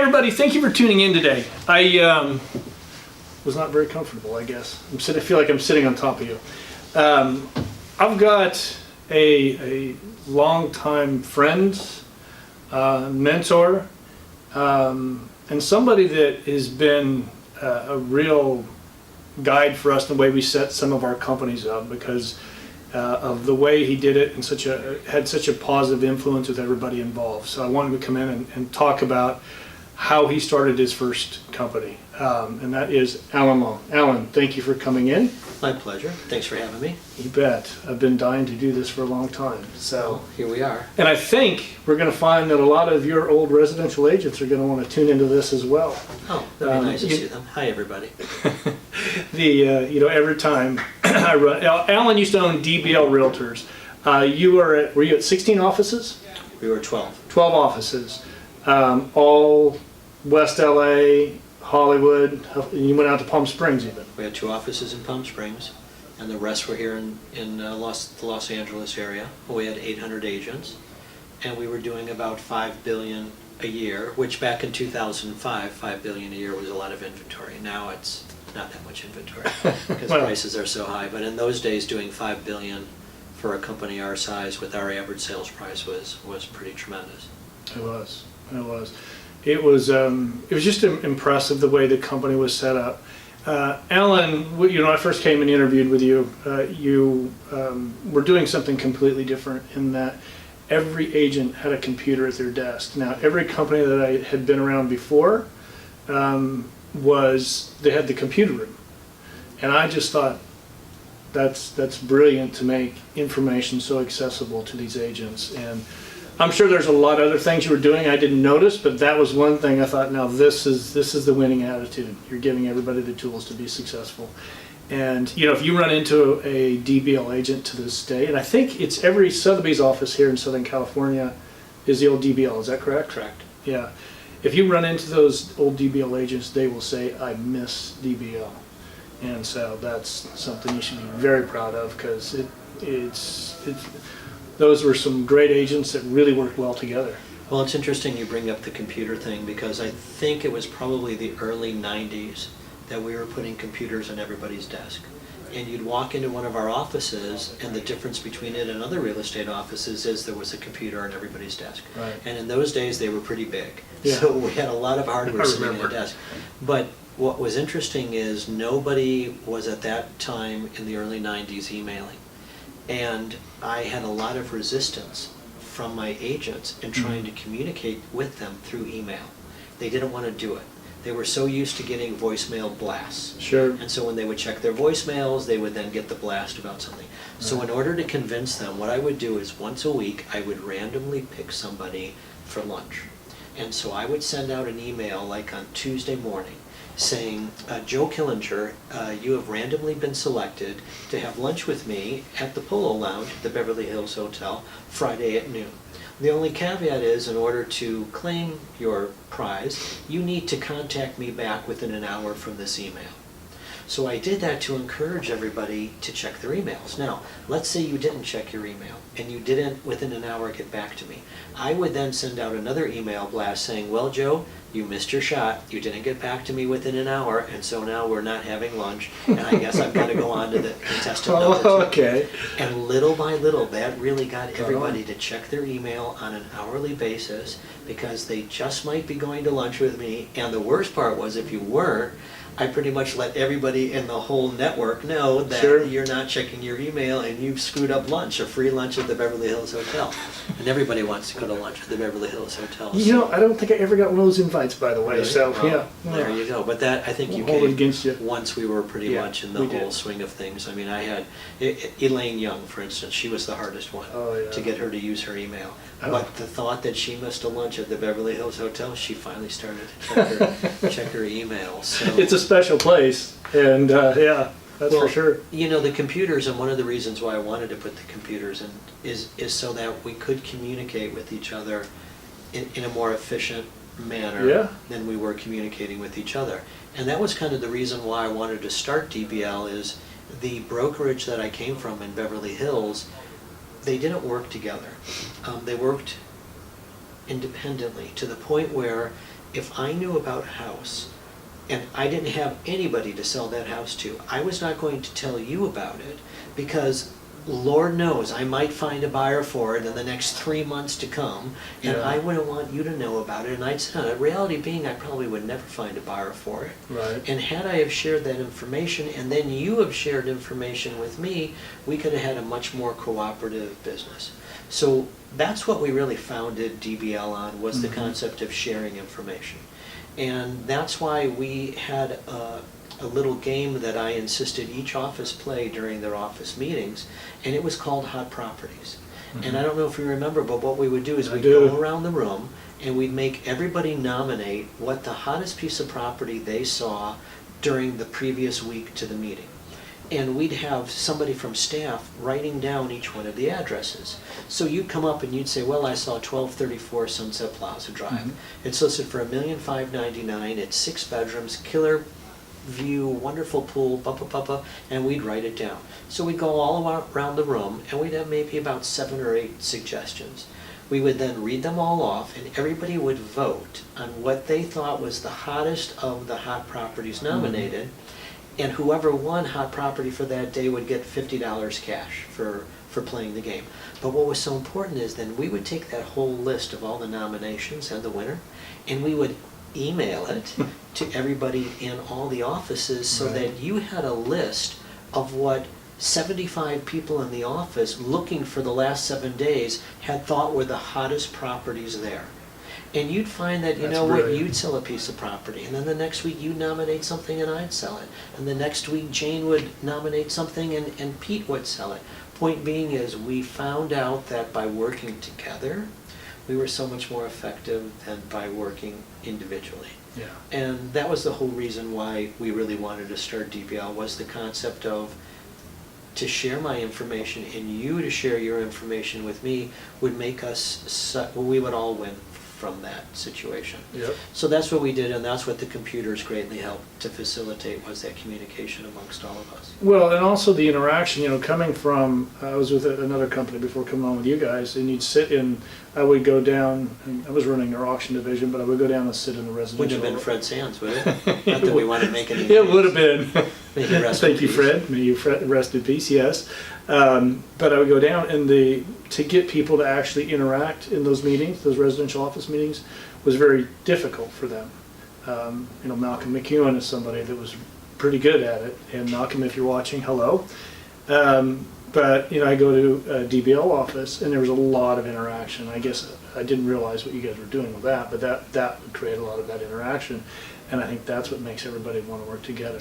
everybody, thank you for tuning in today. I was not very comfortable, I guess. I feel like I'm sitting on top of you. I've got a longtime friend, mentor, and somebody that has been a real guide for us in the way we set some of our companies up, because of the way he did it and had such a positive influence with everybody involved. So I wanted to come in and talk about how he started his first company, and that is Alan Long. Alan, thank you for coming in. My pleasure. Thanks for having me. You bet. I've been dying to do this for a long time. So here we are. And I think we're going to find that a lot of your old residential agents are going to want to tune into this as well. Oh, that'd be nice to see them. Hi, everybody. Every time I run, Alan used to own DBL Realtors. Were you at 16 offices? We were 12. 12 offices, all West LA, Hollywood. You went out to Palm Springs even. We had 2 offices in Palm Springs, and the rest were here in the Los Angeles area. We had 800 agents, and we were doing about $5 billion a year, which back in 2005, $5 billion a year was a lot of inventory. Now it's not that much inventory because prices are so high. But in those days, doing $5 billion for a company our size with our average sales price was pretty tremendous. It was. It was just impressive the way the company was set up. Alan, I first came and interviewed with you. You were doing something completely different in that every agent had a computer at their desk. Now, every company that I had been around before they had the computer room, and I just thought that's brilliant to make information so accessible to these agents. And I'm sure there's a lot of other things you were doing I didn't notice, but that was one thing I thought, now this is the winning attitude. You're giving everybody the tools to be successful. And if you run into a DBL agent to this day, and I think it's every Sotheby's office here in Southern California is the old DBL, is that correct? Correct. Yeah. If you run into those old DBL agents, they will say, I miss DBL. And so that's something you should be very proud of, because those were some great agents that really worked well together. Well, it's interesting you bring up the computer thing, because I think it was probably the early 90s that we were putting computers on everybody's desk. And you'd walk into one of our offices, and the difference between it and other real estate offices is there was a computer on everybody's desk. Right. And in those days, they were pretty big. Yeah. So we had a lot of hardware sitting on the desk. But what was interesting is nobody was at that time in the early 90s emailing. And I had a lot of resistance from my agents in trying to communicate with them through email. They didn't want to do it. They were so used to getting voicemail blasts. Sure. And so when they would check their voicemails, they would then get the blast about something. Right. So in order to convince them, what I would do is once a week, I would randomly pick somebody for lunch. And so I would send out an email like on Tuesday morning saying, Joe Killinger, you have randomly been selected to have lunch with me at the Polo Lounge at the Beverly Hills Hotel Friday at noon. The only caveat is, in order to claim your prize, you need to contact me back within an hour from this email. So I did that to encourage everybody to check their emails. Now, let's say you didn't check your email and you didn't within an hour get back to me. I would then send out another email blast saying, well, Joe, you missed your shot. You didn't get back to me within an hour, and so now we're not having lunch, and I guess I've got to go on to the contestant number 2. Okay. And little by little, that really got everybody to check their email on an hourly basis, because they just might be going to lunch with me. And the worst part was, if you weren't, I pretty much let everybody in the whole network know that you're not checking your email and you've screwed up lunch, a free lunch at the Beverly Hills Hotel. And everybody wants to go to lunch at the Beverly Hills Hotel. I don't think I ever got one of those invites, by the way. Really? So, well, there you go. But that, I think you hold came it against you. Once we were pretty much in the whole swing of things. I mean, I had Elaine Young, for instance. She was the hardest one to get her to use her email. But the thought that she missed a lunch at the Beverly Hills Hotel, she finally started to check her email. So it's a special place, and that's for sure. The computers, and one of the reasons why I wanted to put the computers in is so that we could communicate with each other in a more efficient manner than we were communicating with each other. And that was kind of the reason why I wanted to start DBL. Is the brokerage that I came from in Beverly Hills, they didn't work together. They worked independently, to the point where if I knew about a house and I didn't have anybody to sell that house to, I was not going to tell you about it, because Lord knows I might find a buyer for it in the next 3 months to come, and Yeah. I wouldn't want you to know about it, and I'd sit on it. Reality being, I probably would never find a buyer for it. Right. And had I have shared that information, and then you have shared information with me, we could have had a much more cooperative business. So that's what we really founded DBL on, was the concept of sharing information. And that's why we had a little game that I insisted each office play during their office meetings, and it was called Hot Properties. And I don't know if you remember, but what we would do is I we'd do. go around the room and we'd make everybody nominate what the hottest piece of property they saw during the previous week to the meeting. And we'd have somebody from staff writing down each one of the addresses. So you'd come up and you'd say, well, I saw 1234 Sunset Plaza Drive. It's listed for $1,599,000. It's 6 bedrooms, killer view, wonderful pool, and we'd write it down. So we'd go all around the room, and we'd have maybe about 7 or 8 suggestions. We would then read them all off, and everybody would vote on what they thought was the hottest of the hot properties nominated, and whoever won hot property for that day would get $50 cash for playing the game. But what was so important is then we would take that whole list of all the nominations and the winner, and we would email it to everybody in all the offices, so Right. that you had a list of what 75 people in the office looking for the last 7 days had thought were the hottest properties there. And you'd find that, you That's know what, brilliant. you'd sell a piece of property, and then the next week you'd nominate something and I'd sell it. And the next week Jane would nominate something and Pete would sell it. Point being is, we found out that by working together, we were so much more effective than by working individually. Yeah. And that was the whole reason why we really wanted to start DBL, was the concept of, to share my information and you to share your information with me would make us, we would all win from that situation. Yep. So that's what we did, and that's what the computers greatly helped to facilitate, was that communication amongst all of us. Well, and also the interaction, coming from, I was with another company before coming on with you guys, and you'd sit in, I would go down, and I was running their auction division, but I would go down and sit in the residential. Wouldn't have been Fred Sands, would it? Not that we want to make any It would have been. May he rest in Thank you, peace. Fred. May you rest in peace, yes. But I would go down, and to get people to actually interact in those meetings, those residential office meetings, was very difficult for them. Malcolm McEwen is somebody that was pretty good at it, and Malcolm, if you're watching, hello. But I go to a DBL office, and there was a lot of interaction. I guess I didn't realize what you guys were doing with that, but that would create a lot of that interaction, and I think that's what makes everybody want to work together.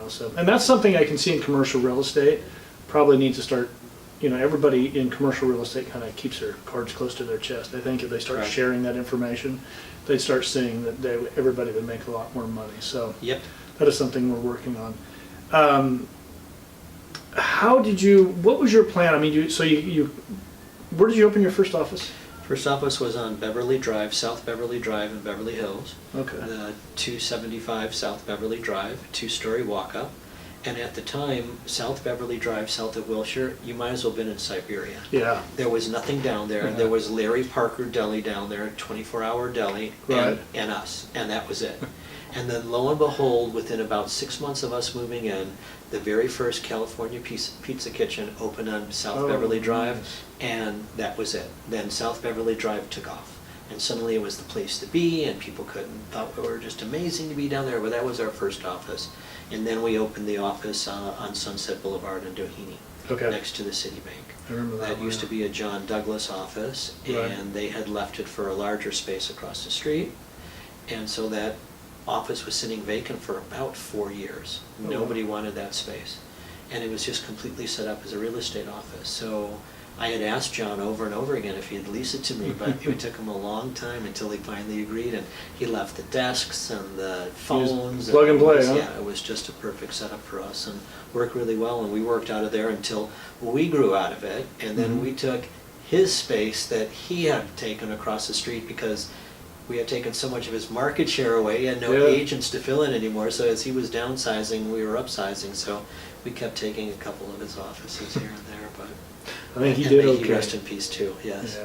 So, and that's something I can see in commercial real estate. Probably need to start. Everybody in commercial real estate kind of keeps their cards close to their chest. I think if they start Right. sharing that information, they'd start seeing that everybody would make a lot more money. So Yep. that is something we're working on. What was your plan? I mean, where did you open your first office? First office was on Beverly Drive, South Beverly Drive in Beverly Hills. Okay. 275 South Beverly Drive, 2-story walk-up. And at the time, South Beverly Drive, south of Wilshire, you might as well have been in Siberia. Yeah. There was nothing down there. Yeah. There was Larry Parker Deli down there, 24-hour deli, Right. and us, and that was it. And then lo and behold, within about 6 months of us moving in, the very first California Pizza Kitchen opened on South Oh, Beverly Drive, nice. and that was it. Then South Beverly Drive took off. And suddenly it was the place to be, and people thought we were just amazing to be down there, but that was our first office. And then we opened the office on Sunset Boulevard in Doheny, Okay. next to the Citibank. I remember that. That used to be a John Douglas office, Right. and they had left it for a larger space across the street. And so that office was sitting vacant for about 4 years. Oh, Nobody wow. wanted that space. And it was just completely set up as a real estate office. So I had asked John over and over again if he'd lease it to me, but it took him a long time until he finally agreed, and he left the desks and the phones. plug and play, it was, huh? Yeah, it was just a perfect setup for us, and worked really well, and we worked out of there until we grew out of it, and then Mhm. we took his space that he had taken across the street, because we had taken so much of his market share away. He had no Yeah. agents to fill in anymore, so as he was downsizing, we were upsizing, so we kept taking a couple of his offices here and there, but. I think he And did may okay. he rest in peace too, yes.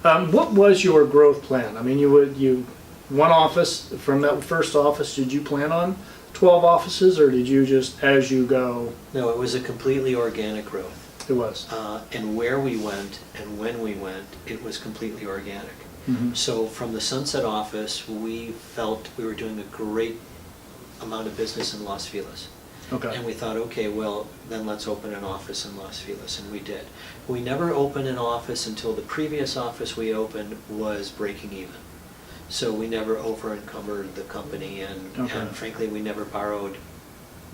Yeah. What was your growth plan? I mean, you one office, from that first office, did you plan on 12 offices, or did you just, as you go? No, it was a completely organic growth. It was. And where we went and when we went, it was completely organic. Mhm. So from the Sunset office, we felt we were doing a great amount of business in Los Feliz. Okay. And we thought, okay, well, then let's open an office in Los Feliz, and we did. We never opened an office until the previous office we opened was breaking even. So we never over-encumbered the company, and frankly, we never borrowed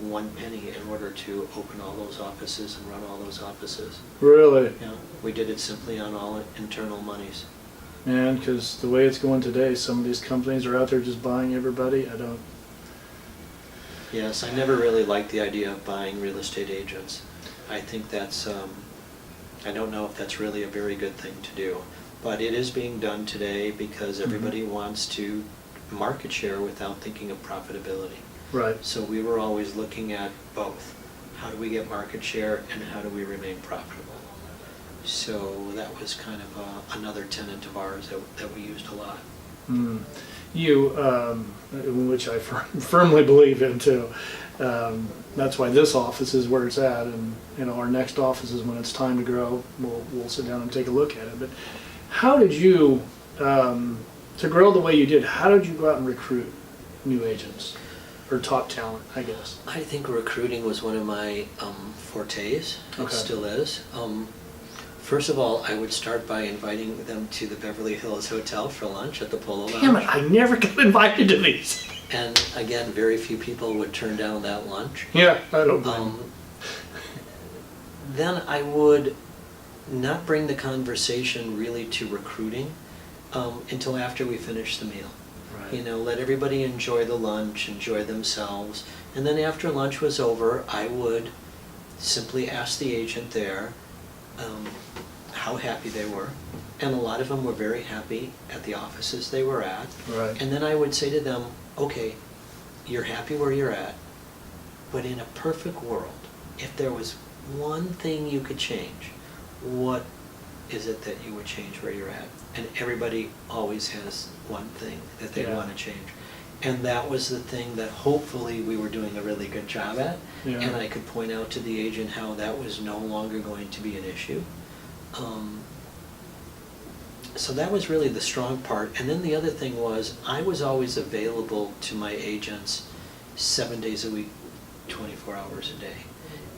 one penny in order to open all those offices and run all those offices. Really? Yeah, we did it simply on all internal monies. Man, because the way it's going today, some of these companies are out there just buying everybody. Yes, I never really liked the idea of buying real estate agents. I think that's, I don't know if that's really a very good thing to do. But it is being done today because everybody wants to market share without thinking of profitability. Right. So we were always looking at both. How do we get market share and how do we remain profitable? So that was kind of another tenet of ours that we used a lot. Mm. You, which I firmly believe in too. That's why this office is where it's at, and our next office is when it's time to grow. We'll sit down and take a look at it. But how did you, to grow the way you did? How did you go out and recruit new agents or top talent? I guess. I think recruiting was one of my fortes. It Okay. still is. First of all, I would start by inviting them to the Beverly Hills Hotel for lunch at the Polo Lounge. Damn it! I never got invited to these. And again, very few people would turn down that lunch. Yeah, I don't blame. Then I would not bring the conversation really to recruiting until after we finished the meal. Right. Let everybody enjoy the lunch, enjoy themselves. And then after lunch was over, I would simply ask the agent there how happy they were. And a lot of them were very happy at the offices they were at. Right. And then I would say to them, okay, you're happy where you're at, but in a perfect world, if there was one thing you could change, what is it that you would change where you're at? And everybody always has one thing that they want to change. And that was the thing that hopefully we were doing a really good job at. Yeah. And I could point out to the agent how that was no longer going to be an issue. So that was really the strong part. And then the other thing was I was always available to my agents 7 days a week, 24 hours a day.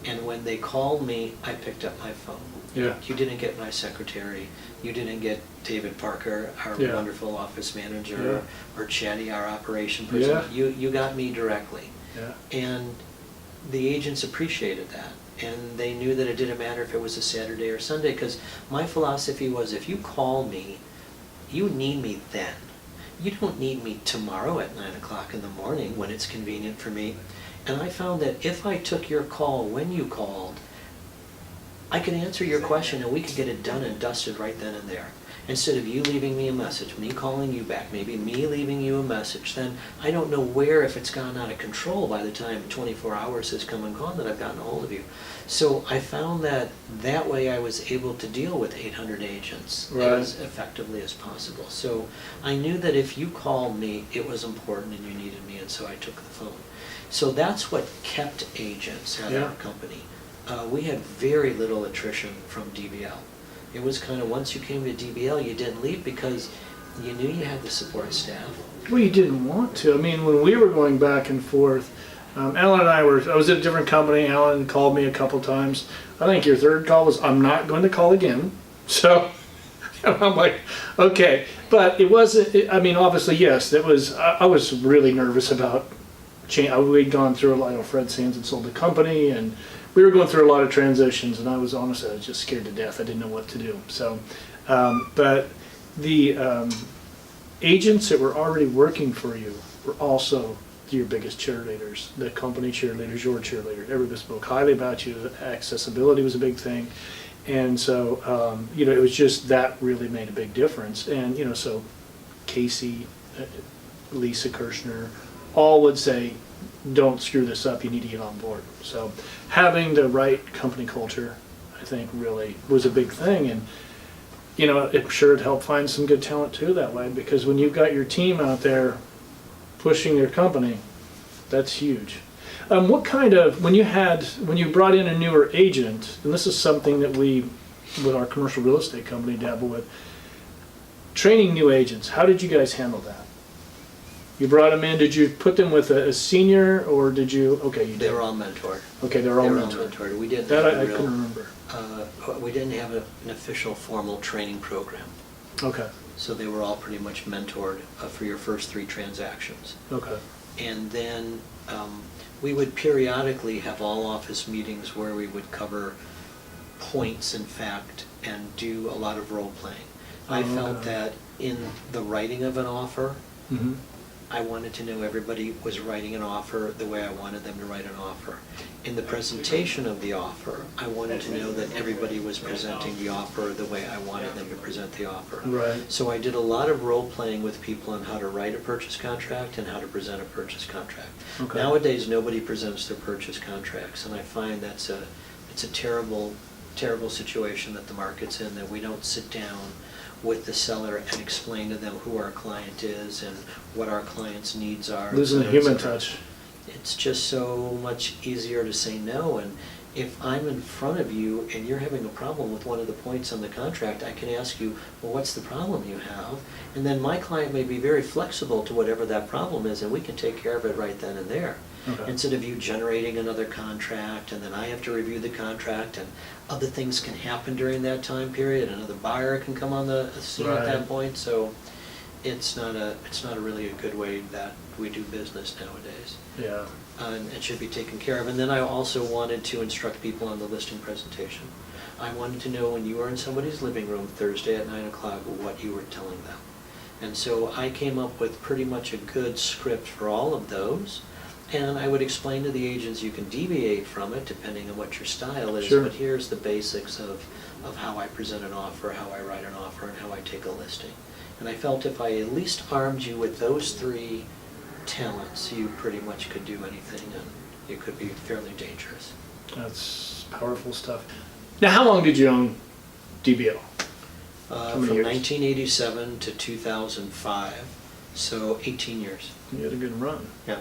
And when they called me, I picked up my phone. Yeah. You didn't get my secretary. You didn't get David Parker, our wonderful office manager, or Chatty, our operation person. Yeah. You got me directly. Yeah. And the agents appreciated that. And they knew that it didn't matter if it was a Saturday or Sunday, because my philosophy was if you call me, you need me then. You don't need me tomorrow at 9 o'clock in the morning when it's convenient for me. And I found that if I took your call when you called, I could answer your question and we could get it done and dusted right then and there. Instead of you leaving me a message, me calling you back, maybe me leaving you a message, then I don't know where, if it's gone out of control by the time 24 hours has come and gone that I've gotten a hold of you. So I found that way I was able to deal with 800 agents as effectively as possible. So I knew that if you called me, it was important and you needed me, and so I took the phone. So that's what kept agents at our company. We had very little attrition from DBL. It was kind of once you came to DBL, you didn't leave because you knew you had the support staff. Well, you didn't want to. I mean, when we were going back and forth, Alan and I I was at a different company. Alan called me a couple times. I think your third call was, I'm not going to call again. So I'm like, okay. But it wasn't, I mean, obviously, yes, I was really nervous about change. We'd gone through a lot. Fred Sands had sold the company, and we were going through a lot of transitions, and I was just scared to death. I didn't know what to do. So, but the agents that were already working for you were also your biggest cheerleaders. The company cheerleaders, your cheerleaders. Everybody spoke highly about you. Accessibility was a big thing. And so, it was just that really made a big difference. And, so Casey, Lisa Kirshner, all would say, don't screw this up, you need to get on board. So having the right company culture, I think, really was a big thing. And you know, I'm sure it helped find some good talent too that way, because when you've got your team out there pushing your company, that's huge. What kind of, when you brought in a newer agent, and this is something that we, with our commercial real estate company, dabble with, training new agents, how did you guys handle that? You brought them in, did you put them with a senior, or did you, okay, you did. They were all mentored. Okay, they were all They were all mentored. mentored. We didn't That have I a couldn't real, remember. we didn't have an official formal training program. Okay, So they were all pretty much mentored for your first 3 transactions. okay. And then we would periodically have all office meetings where we would cover points, in fact, and do a lot of role playing. I Oh, felt okay. that in the writing of an offer, Mm-hmm. I wanted to know everybody was writing an offer the way I wanted them to write an offer. In the presentation of the offer, I wanted to know that everybody was presenting the offer the way I wanted them to present the offer. Right. So I did a lot of role playing with people on how to write a purchase contract and how to present a purchase contract. Okay. Nowadays, nobody presents their purchase contracts, and I find it's a terrible, terrible situation that the market's in, that we don't sit down with the seller and explain to them who our client is and what our client's needs are. Losing the et cetera, human et cetera. touch. It's just so much easier to say no, and if I'm in front of you and you're having a problem with one of the points on the contract, I can ask you, well, what's the problem you have? And then my client may be very flexible to whatever that problem is, and we can take care of it right then and there. Okay. Instead of you generating another contract, and then I have to review the contract, and other things can happen during that time period, another buyer can come on the scene at Right. that point, so it's not a really a good way that we do business nowadays. Yeah. And it should be taken care of. And then I also wanted to instruct people on the listing presentation. I wanted to know when you were in somebody's living room Thursday at 9 o'clock what you were telling them. And so I came up with pretty much a good script for all of those. And I would explain to the agents you can deviate from it depending on what your style is. Sure. But here's the basics of how I present an offer, how I write an offer, and how I take a listing. And I felt if I at least armed you with those 3 talents, you pretty much could do anything, and it could be fairly dangerous. That's powerful stuff. Now, how long did you own DBL? From many years? 1987 to 2005, so 18 years. You had a good run. Yeah.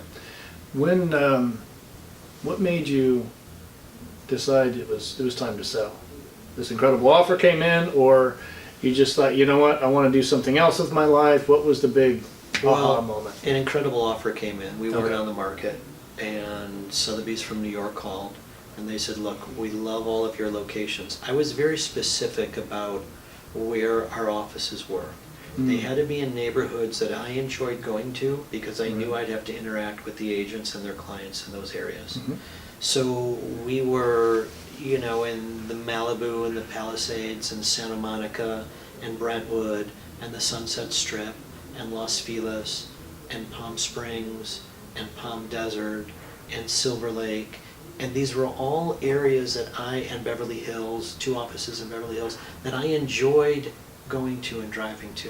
When, what made you decide it was time to sell? This incredible offer came in, or you just thought, you know what, I want to do something else with my life? What was the big aha moment? An incredible offer came in. We weren't Okay. on the market, and Sotheby's from New York called, and they said, look, we love all of your locations. I was very specific about where our offices were. They had to be in neighborhoods that I enjoyed going to because I knew I'd have to interact with the agents and their clients in those areas. Mhm. So we were, you know, in the Malibu and the Palisades and Santa Monica and Brentwood and the Sunset Strip and Los Feliz and Palm Springs and Palm Desert and Silver Lake. And these were all areas that and Beverly Hills, 2 offices in Beverly Hills, that I enjoyed going to and driving to.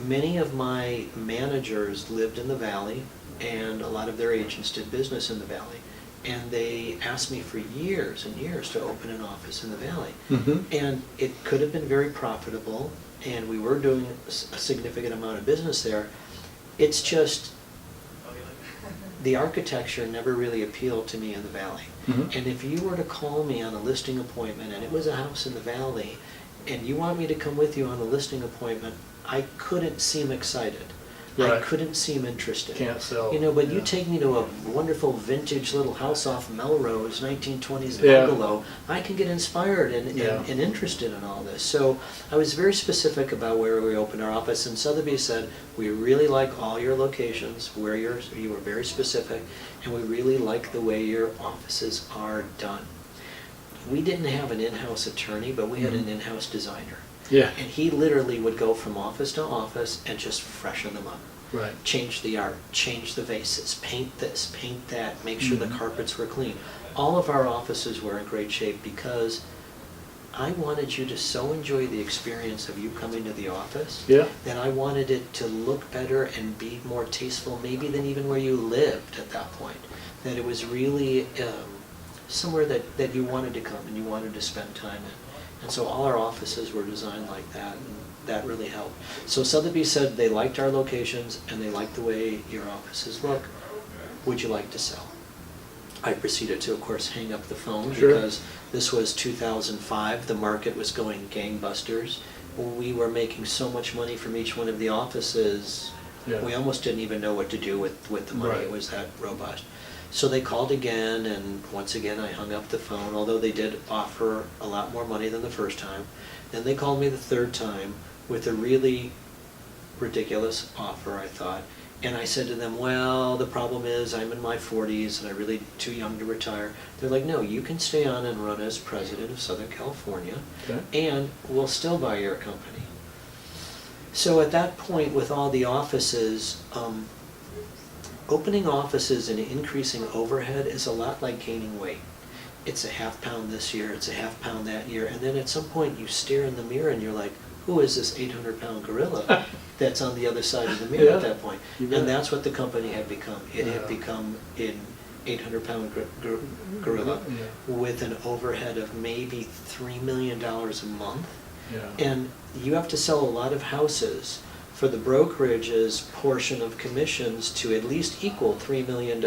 Many of my managers lived in the Valley, and a lot of their agents did business in the Valley. And they asked me for years and years to open an office in the Valley. Mm-hmm. And it could have been very profitable, and we were doing a significant amount of business there. It's just, the architecture never really appealed to me in the Valley. Mm-hmm. And if you were to call me on a listing appointment, and it was a house in the Valley, and you want me to come with you on a listing appointment, I couldn't seem excited. I Right. couldn't seem interested. Can't sell. You know, but you Yeah. take me to a wonderful vintage little house off Melrose, 1920s Yeah. bungalow, I can get inspired and interested in all this. So I was very specific about where we opened our office, and Sotheby said, we really like all your locations, where you were very specific, and we really like the way your offices are done. We didn't have an in-house attorney, but we had an in-house designer. Yeah. And he literally would go from office to office and just freshen them up. Right. Change the art, change the vases, paint this, paint that, make sure the carpets were clean. All of our offices were in great shape because I wanted you to so enjoy the experience of you coming to the office Yeah. that I wanted it to look better and be more tasteful maybe than even where you lived at that point. That it was really somewhere that you wanted to come and you wanted to spend time in. And so all our offices were designed like that, and that really helped. So Sotheby said they liked our locations and they liked the way your offices look. Would you like to sell? I proceeded to, of course, hang up the phone Sure. because this was 2005. The market was going gangbusters. We were making so much money from each one of the offices. Yeah. We almost didn't even know what to do with the money. Right. It was that robust. So they called again, and once again I hung up the phone, although they did offer a lot more money than the first time. Then they called me the third time with a really ridiculous offer, I thought. And I said to them, well, the problem is I'm in my 40s and I'm really too young to retire. They're like, no, you can stay on and run as president of Southern California, Okay. and we'll still buy your company. So at that point, with all the offices, opening offices and increasing overhead is a lot like gaining weight. It's a half pound this year, it's a half pound that year, and then at some point you stare in the mirror and you're like, who is this 800-pound gorilla that's on the other side of the mirror at that point? You bet. And that's what the company had become. It had Yeah. become an 800-pound gorilla Yeah. with an overhead of maybe $3 million a month. Yeah. And you have to sell a lot of houses for the brokerage's portion of commissions to at least equal $3 million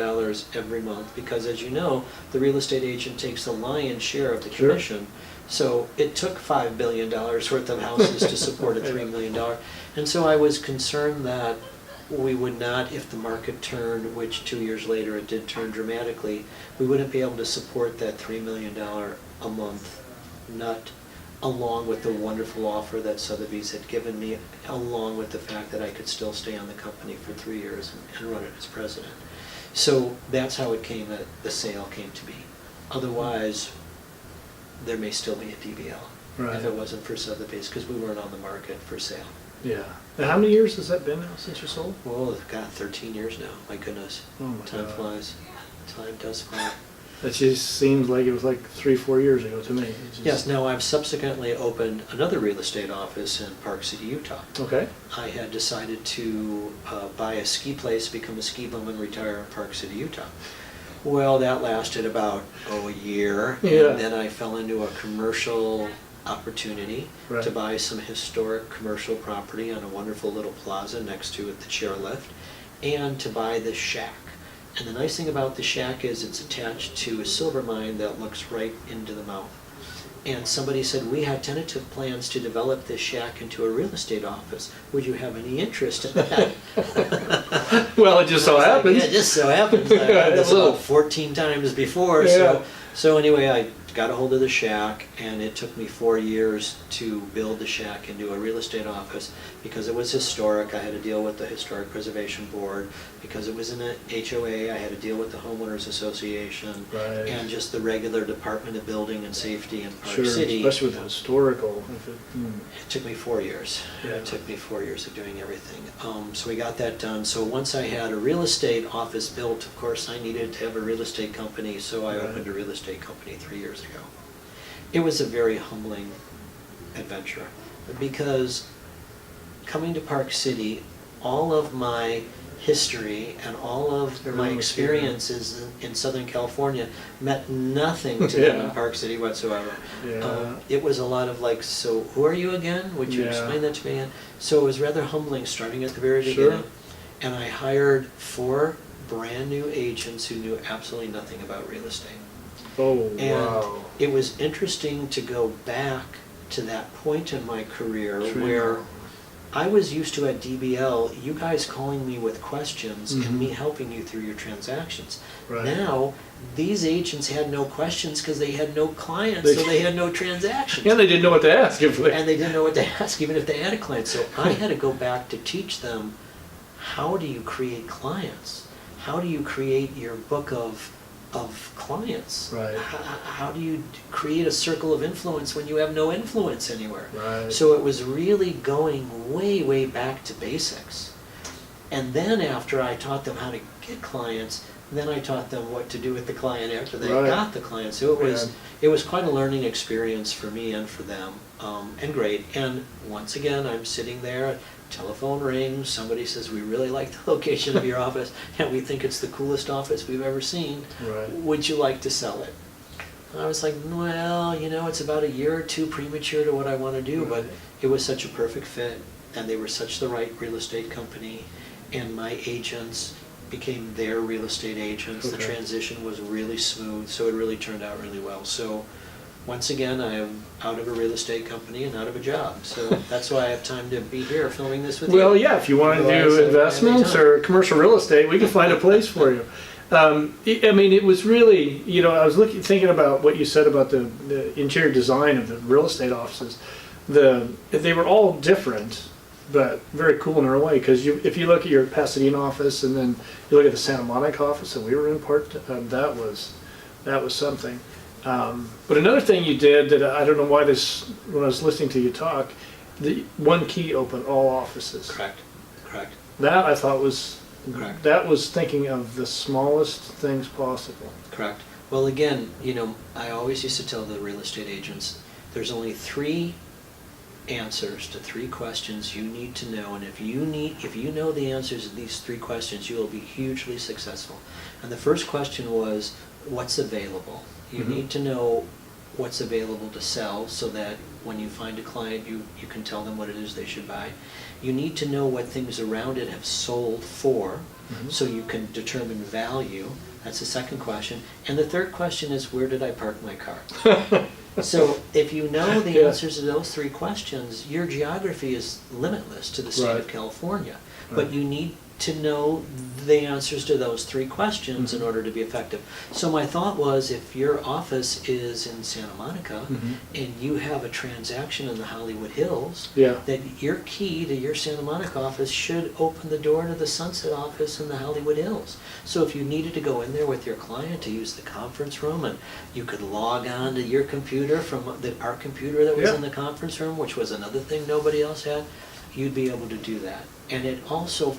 every month, because as you know, the real estate agent takes the lion's share of the Sure. commission. So it took $5 billion worth of houses to support a $3 million. And so I was concerned that we would not, if the market turned, which 2 years later it did turn dramatically, we wouldn't be able to support that $3 million a month nut, along with the wonderful offer that Sotheby's had given me, along with the fact that I could still stay on the company for 3 years and run it as president. So that's how it came, that the sale came to be. Otherwise, there may still be a DBL Right. if it wasn't for Sotheby's, because we weren't on the market for sale. Yeah. And how many years has that been now since you sold? Well, God, 13 years now, my goodness. Oh my Time God. flies. Time does fly. That just seems like it was like 3-4 years ago to me. It just- Yes, now I've subsequently opened another real estate office in Park City, Utah. Okay. I had decided to buy a ski place, become a ski bum, and retire in Park City, Utah. Well, that lasted about, a year. Yeah. And then I fell into a commercial opportunity Right. to buy some historic commercial property on a wonderful little plaza next to it, the chairlift, and to buy this shack. And the nice thing about the shack is it's attached to a silver mine that looks right into the mouth. And somebody said, we have tentative plans to develop this shack into a real estate office. Would you have any interest in that? Well, it just so happens. Yeah, it just so happens. I've done this Little- about 14 times before. Yeah. So anyway, I got a hold of the shack, and it took me 4 years to build the shack into a real estate office because it was historic. I had to deal with the Historic Preservation Board. Because it was in a HOA, I had to deal with the Homeowners Association. Right. And just the regular Department of Building and Safety in Park Sure, City. especially with the historical. If it, It took me 4 years. Yeah. It took me 4 years of doing everything. So we got that done. So once I had a real estate office built, of course, I needed to have a real estate company, so I Right. opened a real estate company 3 years ago. It was a very humbling adventure because coming to Park City, all of my history and all of my Everything was here. experiences in Southern California meant nothing to them in Yeah. Park City whatsoever. Yeah. It was a lot of like, so who are you again? Would you Yeah. explain that to me again? So it was rather humbling starting at the very Sure. beginning. And I hired 4 brand new agents who knew absolutely nothing about real estate. Oh, And wow. it was interesting to go back to that point in my career True. where I was used to at DBL, you guys calling me with questions Mhm. and me helping you through your transactions. Right. Now, these agents had no questions because they had no clients, They- so they had no transactions. And they didn't know what to ask if they. And they didn't know what to ask, even if they had a client. So I had to go back to teach them, how do you create clients? How do you create your book of clients? Right. How do you create a circle of influence when you have no influence anywhere? Right. So it was really going way, way back to basics. And then after I taught them how to get clients, then I taught them what to do with the client after they Right. got the client. So Yeah. it was quite a learning experience for me and for them, and great. And once again, I'm sitting there, telephone rings, somebody says, we really like the location of your office, and we think it's the coolest office we've ever seen. Right. Would you like to sell it? And I was like, well, it's about a year or two premature to what I want to do, but it was such a perfect fit, and they were such the right real estate company, and my agents became their real estate agents. The transition was really smooth, so it really turned out really well. So once again, I am out of a real estate company and out of a job. So that's why I have time to be here filming this with you. Well, yeah, if you want to do investments or commercial real estate, we can find a place for you. I mean, it was really, I was thinking about what you said about the interior design of the real estate offices. They were all different, but very cool in their own way. Because if you look at your Pasadena office, and then you look at the Santa Monica office that we were in that was something. But another thing you did that I don't know why when I was listening to you talk, the one key opened all offices. Correct. That I thought was. Correct. That was thinking of the smallest things possible. Correct. Well, again, I always used to tell the real estate agents, there's only 3 answers to 3 questions you need to know, and if you know the answers to these 3 questions, you will be hugely successful. And the first question was, what's available? You need to know what's available to sell, so that when you find a client, you can tell them what it is they should buy. You need to know what things around it have sold for, so you can determine value. That's the second question. And the third question is, where did I park my car? So if you know the answers to those 3 questions, your geography is limitless to the state of California. But you need to know the answers to those 3 questions in order to be effective. So my thought was, if your office is in Santa Monica and you have a transaction in the Hollywood Hills, that your key to your Santa Monica office should open the door to the Sunset office in the Hollywood Hills. So if you needed to go in there with your client to use the conference room, and you could log on to your computer from our computer that was in the conference room, which was another thing nobody else had, you'd be able to do that. And it also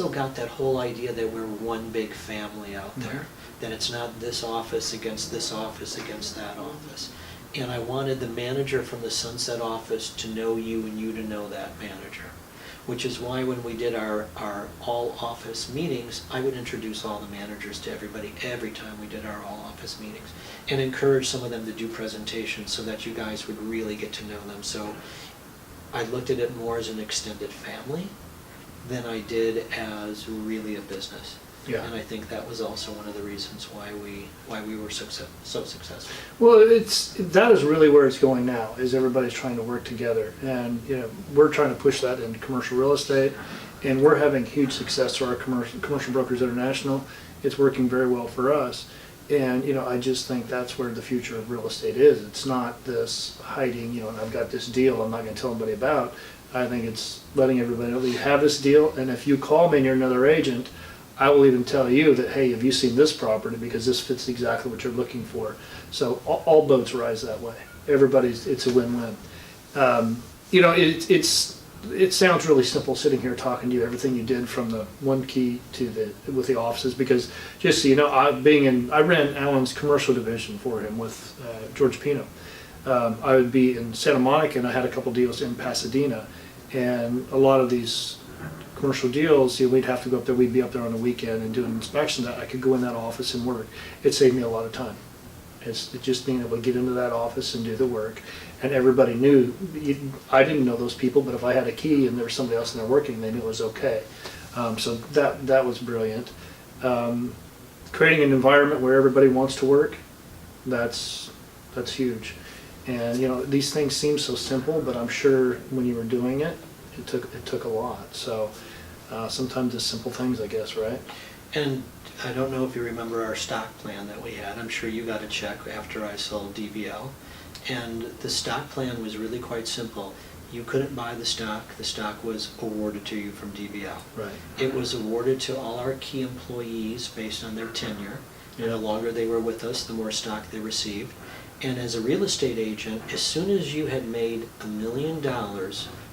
got that whole idea that we're one big family out there, that it's not this office against this office against that office. And I wanted the manager from the Sunset office to know you and you to know that manager, which is why when we did our all office meetings, I would introduce all the managers to everybody every time we did our all office meetings, and encourage some of them to do presentations so that you guys would really get to know them. So I looked at it more as an extended family than I did as really a business. And I think that was also one of the reasons why we were so successful. Well, that is really where it's going now, is everybody's trying to work together. And we're trying to push that into commercial real estate, and we're having huge success through our Commercial Brokers International. It's working very well for us. And I just think that's where the future of real estate is. It's not this hiding, and I've got this deal I'm not going to tell anybody about. I think it's letting everybody know that you have this deal, and if you call me and you're another agent, I will even tell you that, hey, have you seen this property, because this fits exactly what you're looking for. So all boats rise that way. It's a win-win. It sounds really simple sitting here talking to you, everything you did from the one key to with the offices, because just so you know, I ran Alan's commercial division for him with George Pino. I would be in Santa Monica, and I had a couple deals in Pasadena, and a lot of these commercial deals, we'd have to go up there, we'd be up there on the weekend and do an inspection. That I could go in that office and work. It saved me a lot of time. It's just being able to get into that office and do the work, and everybody knew. I didn't know those people, but if I had a key and there was somebody else in there working, they knew it was okay. So that was brilliant. Creating an environment where everybody wants to work, that's huge. And these things seem so simple, but I'm sure when you were doing it, it took a lot. So sometimes the simple things, I guess, right? And I don't know if you remember our stock plan that we had. I'm sure you got a check after I sold DBL. And the stock plan was really quite simple. You couldn't buy the stock. The stock was awarded to you from DBL. Right. It was awarded to all our key employees based on their tenure. And the longer they were with us, the more stock they received. And as a real estate agent, as soon as you had made $1 million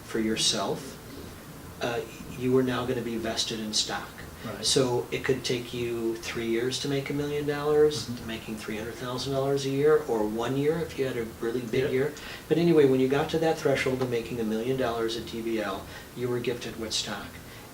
for yourself, you were now going to be vested in stock. Right. So it could take you 3 years to make $1 million, to making $300,000 a year, or 1 year if you had a really big year. But anyway, when you got to that threshold of making $1 million at DBL, you were gifted with stock.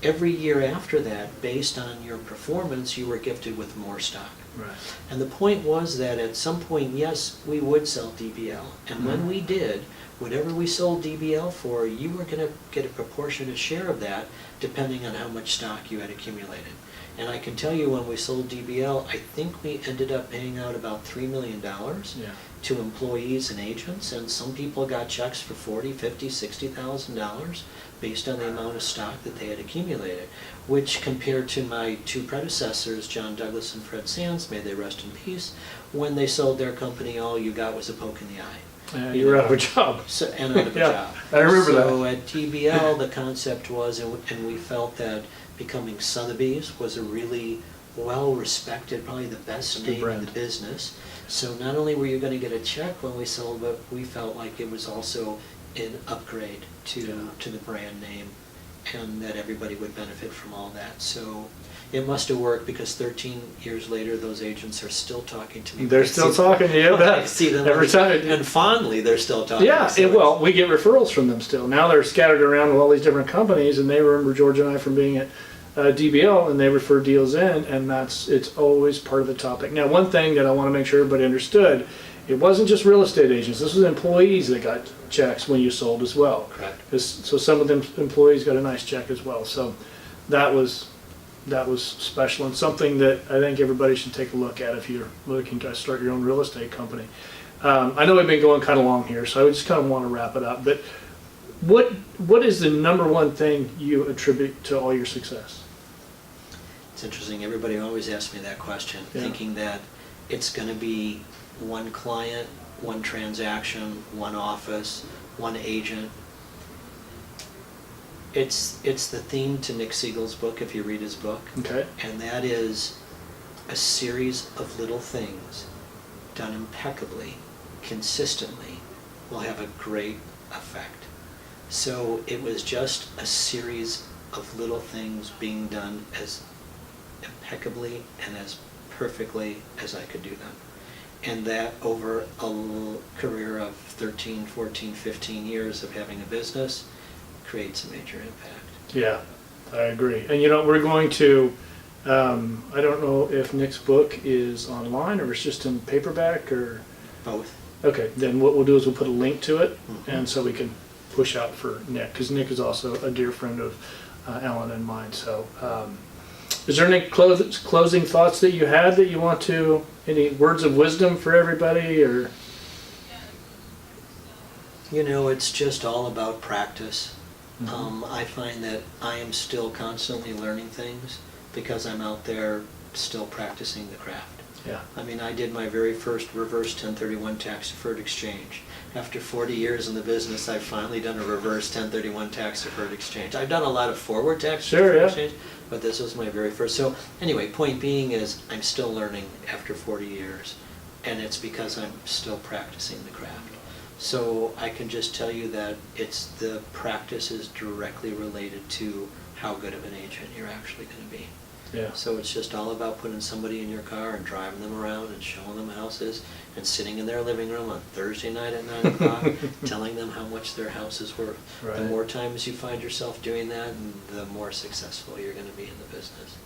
Every year after that, based on your performance, you were gifted with more stock. Right. And the point was that at some point, yes, we would sell DBL. And when we did, whatever we sold DBL for, you were going to get a proportionate share of that depending on how much stock you had accumulated. And I can tell you when we sold DBL, I think we ended up paying out about $3 million to employees and agents, and some people got checks for $40,000, $50,000, $60,000 based on the amount of stock that they had accumulated, which compared to my two predecessors, John Douglas and Fred Sands, may they rest in peace, when they sold their company, all you got was a poke in the eye. You were out of a job. So, and out of a Yeah, job. I remember that. So at DBL, the concept was, and we felt that becoming Sotheby's was a really well-respected, probably the best Good name in brand. the business. So not only were you going to get a check when we sold, but we felt like it was also an upgrade to the brand name, and that everybody would benefit from all that. So it must have worked, because 13 years later, those agents are still talking to me. They're still talking to you. I see them every time. and fondly they're still talking. Yeah, So well, we get referrals from them still. Now they're scattered around with all these different companies, and they remember George and I from being at DBL, and they refer deals in, and it's always part of the topic. Now, one thing that I want to make sure everybody understood, it wasn't just real estate agents. This was employees that got checks when you sold as well. Correct. So some of them employees got a nice check as well. So that was special, and something that I think everybody should take a look at if you're looking to start your own real estate company. I know we've been going kind of long here, so I just kind of want to wrap it up. But what is the number one thing you attribute to all your success? It's interesting, everybody always asks me that question, thinking that it's going to be one client, one transaction, one office, one agent. It's the theme to Nick Siegel's book, if you read his book. Okay. And that is a series of little things done impeccably, consistently, will have a great effect. So it was just a series of little things being done as impeccably and as perfectly as I could do them. And that over a career of 13, 14, 15 years of having a business creates a major impact. Yeah, I agree. And we're going to, I don't know if Nick's book is online or it's just in paperback or... Both. Okay, then what we'll do is we'll put a link to it, and so we can push out for Nick, because Nick is also a dear friend of Alan and mine. So is there any closing thoughts that you had that you want to, any words of wisdom for everybody, or? It's just all about practice. I find that I am still constantly learning things because I'm out there still practicing the craft. Yeah. I mean, I did my very first reverse 1031 tax-deferred exchange. After 40 years in the business, I've finally done a reverse 1031 tax-deferred exchange. I've done a lot of forward tax-deferred exchange, but this was my very first. So anyway, point being is I'm still learning after 40 years, and it's because I'm still practicing the craft. So I can just tell you that the practice is directly related to how good of an agent you're actually going to be. Yeah. So it's just all about putting somebody in your car and driving them around and showing them houses and sitting in their living room on Thursday night at 9 o'clock telling them how much their house is worth. Right. The more times you find yourself doing that, the more successful you're going to be in the business.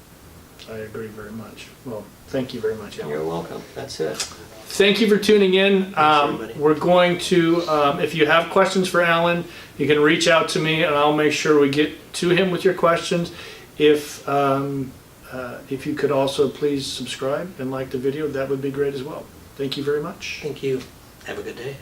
I agree very much. Well, thank you very much, Alan. You're welcome. That's it. Thank you for tuning in. everybody. We're going to, if you have questions for Alan, you can reach out to me and I'll make sure we get to him with your questions. If you could also please subscribe and like the video, that would be great as well. Thank you very much. Thank you. Have a good day.